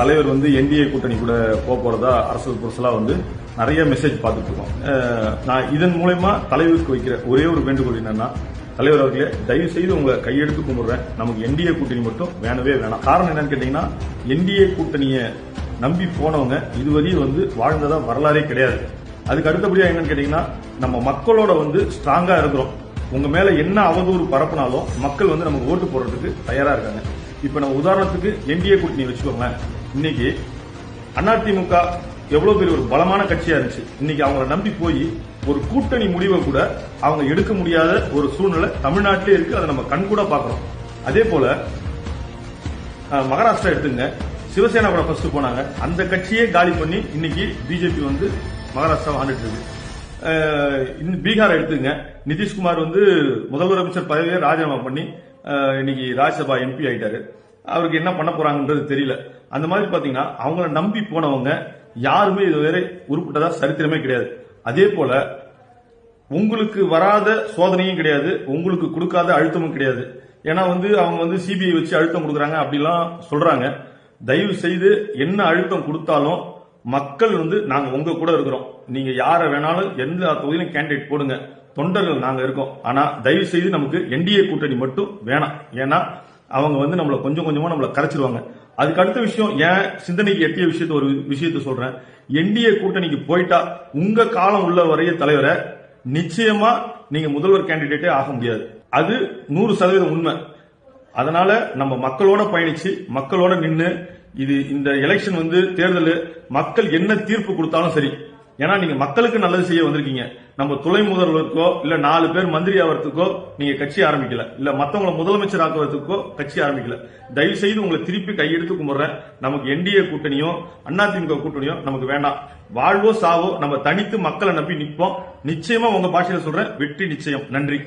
தலைவர் வந்து என்டிஏ கூட்டணி கூட போறதா அரசியல் புரசலா வந்து நிறைய மெசேஜ் பார்த்துட்டு இருக்கோம். நான் இதன் மூலமா தலைவருக்கு வைக்கிற ஒரே ஒரு வேண்டுகோள் என்னன்னா, தலைவர் அவர்களே, தயவு செய்து உங்களை கையெடுத்து கும்பிடுறேன், நமக்கு என்டிஏ கூட்டணி மட்டும் வேணவே வேணாம். காரணம் என்னன்னு கேட்டீங்கன்னா, என்டிஏ கூட்டணியை நம்பி போனவங்க இதுவரையும் வந்து வாழ்ந்ததா வரலாறே கிடையாது. அதுக்கு அடுத்தபடியா என்னன்னு கேட்டீங்கன்னா, நம்ம மக்களோட வந்து ஸ்ட்ராங்கா இருக்கிறோம். உங்க மேல என்ன அவதூறு பரப்புனாலும் மக்கள் வந்து நமக்கு ஓட்டு போடுறதுக்கு தயாரா இருக்காங்க. இப்ப நம்ம உதாரணத்துக்கு என்டிஏ கூட்டணி வச்சுக்கோங்க. இன்னைக்கு அதிமுக எவ்வளவு பெரிய ஒரு பலமான கட்சியா இருந்துச்சு. இன்னைக்கு அவங்கள நம்பி போய் ஒரு கூட்டணி முடிவை கூட அவங்க எடுக்க முடியாத ஒரு சூழ்நிலை தமிழ்நாட்டிலே இருக்கு. அதை நம்ம கண்கூட பாக்குறோம். அதே போல மகாராஷ்டிரா எடுத்துங்க, சிவசேனா கூட ஃபர்ஸ்ட் போனாங்க. அந்த கட்சியே காலி பண்ணி இன்னைக்கு பிஜேபி வந்து மகாராஷ்டிரா ஆண்டுட்டு இருக்கு. பீகார் எடுத்துங்க, நிதிஷ்குமார் வந்து முதல்வர் பதவியை ராஜினாமா பண்ணி இன்னைக்கு ராஜ்யசபா எம்பி ஆயிட்டாரு. அவருக்கு என்ன பண்ண போறாங்கன்றது தெரியல. அந்த மாதிரி பாத்தீங்கன்னா அவங்கள நம்பி போனவங்க யாருமே இதுவரை உருப்பட்டதா சரித்திரமே கிடையாது. அதே போல உங்களுக்கு வராத சோதனையும் கிடையாது, உங்களுக்கு கொடுக்காத அழுத்தமும் கிடையாது. ஏன்னா வந்து அவங்க வந்து சிபிஐ வச்சு அழுத்தம் கொடுக்குறாங்க அப்படிலாம் சொல்றாங்க. தயவு செய்து என்ன அழுத்தம் கொடுத்தாலும் மக்கள் வந்து நாங்க உங்க கூட இருக்கிறோம். நீங்க யார வேணாலும் எந்த தொகுதியிலும் கேண்டிடேட் போடுங்க, தொண்டர்கள் நாங்க இருக்கோம். ஆனா தயவு செய்து நமக்கு என்டிஏ கூட்டணி மட்டும் வேணாம். ஏன்னா அவங்க வந்து நம்மள கொஞ்சம் கொஞ்சமா நம்மள கரைச்சிருவாங்க. அதுக்கு அடுத்த விஷயம், ஏன் சிந்தனைக்கு எட்டிய விஷயத்த ஒரு விஷயத்த சொல்றேன். என்டிஏ கூட்டணிக்கு போயிட்டா உங்க காலம் உள்ள வரைய தலைவரை நிச்சயமா நீங்க முதல்வர் கேண்டிடேட்டே ஆக முடியாது. அது 100% உண்மை. அதனால நம்ம மக்களோட பயணிச்சு மக்களோட நின்று இந்த எலெக்ஷன் வந்து தேர்தல் மக்கள் என்ன தீர்ப்பு கொடுத்தாலும் சரி. ஏன்னா நீங்க மக்களுக்கு நல்லது செய்ய வந்திருக்கீங்க. நம்ம துணை முதல்வருக்கோ இல்ல 4 பேர் மந்திரி ஆகிறதுக்கோ நீங்க கட்சி ஆரம்பிக்கல, இல்ல மத்தவங்களை முதலமைச்சர் ஆக்குவதற்கோ கட்சி ஆரம்பிக்கல. தயவு செய்து உங்களை திருப்பி கையெடுத்து கும்பிடுறேன். நமக்கு என்டிஏ கூட்டணியோ அதிமுக கூட்டணியோ நமக்கு வேண்டாம். வாழ்வோ சாவோ நம்ம தனித்து மக்களை நம்பி நிற்போம். நிச்சயமா உங்க பாஷையில சொல்றேன், வெற்றி நிச்சயம். நன்றி.